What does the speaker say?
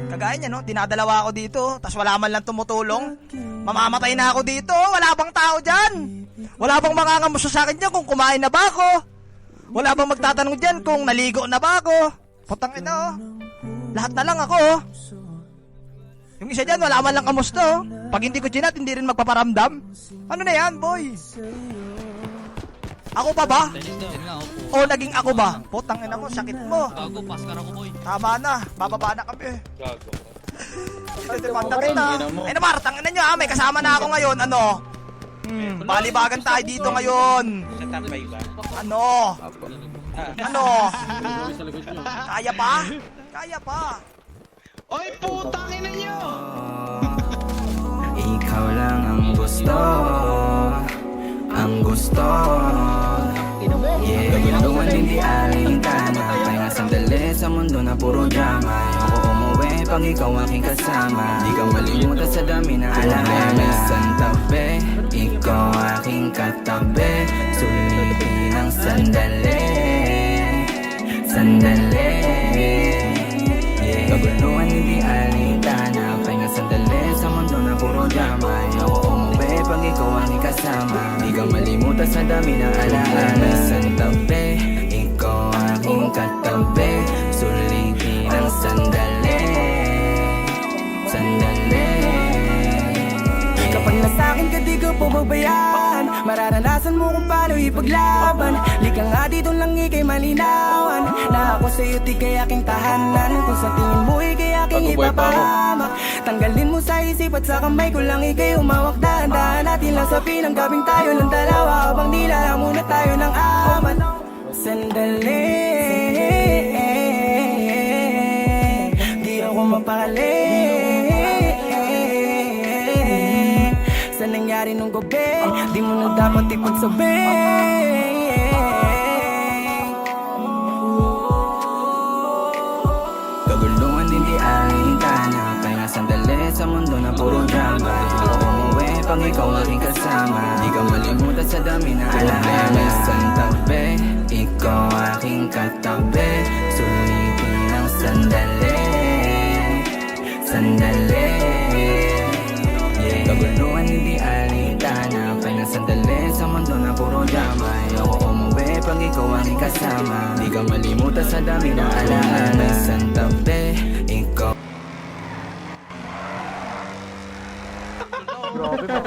Kagaya niya, no? Dinadalawa ako dito, tas wala man lang tumutulong. Mamamatay na ako dito, wala bang tao dyan? Wala bang mangangamusta sa akin dyan kung kumain na ba ako? Wala bang magtatanong dyan kung naligo na ba ako? Putang ina, oh. Lahat na lang ako, oh. Yung isa dyan, wala man lang kamusta, oh. Pag hindi ko chinat, hindi rin magpaparamdam. Ano na yan, boy? Ako pa ba? O naging ako ba? Putang ina mo, sakit mo. Gago, paskar ako, boy. Tama na, bababa na kami. Gago. Demanda kita. Ay naman, tangina nyo, may kasama na ako ngayon. Ano? Balibagan tayo dito ngayon. Sa tambay ba? Ano? Ano? Kaya pa? Kaya pa. Oy, putang ina nyo! Ikaw lang ang gusto. Ang gusto. Yeah, gaguluhan hindi alintana. Pahinga sandali sa mundo na puro drama. Ayoko umuwi pag ikaw aking kasama. Di ka malimutan sa dami na alaala. Santabi, ikaw aking katabi. Sulitin ang sandali. Sandali. Yeah, gaguluhan hindi alintana. Pahinga sandali sa mundo na puro drama. Ayoko umuwi pag ikaw aking kasama. Di ka malimutan sa dami na alaala. Santabi, ikaw aking katabi. Sulitin ang sandali. Sandali. Kapag nasa'kin ka di ko pababayaan. Mararanasan mo kung paano ipaglaban. Di ka nga dito lang ikay malinawan. Na ako sa'yo di kay aking tahanan. Kung sa tingin mo ikay aking ipapahamak. Tanggalin mo sa isip at sa kamay ko lang ikay umawak. Dahan-dahan natin lang sa pinang gabing tayo lang dalawa. Habang nilalang muna tayo ng aman. Sandali. Di ako mapakali. Sa nangyari nung gabi, di mo na dapat ipagsabi. Kaguluhan hindi alintana. Kaya sandali sa mundo na puro drama. Ayoko umuwi pag ikaw aking kasama. Di ka malimutan sa dami na alaala. Santabi, ikaw aking katabi. Sulitin ang sandali. Sandali. Kaguluhan hindi alintana. Pahinga sandali sa mundo na puro drama. Ayoko umuwi pag ikaw aking kasama. Di ka malimutan sa dami na alaala. Santabi, ikaw. Grabe ba?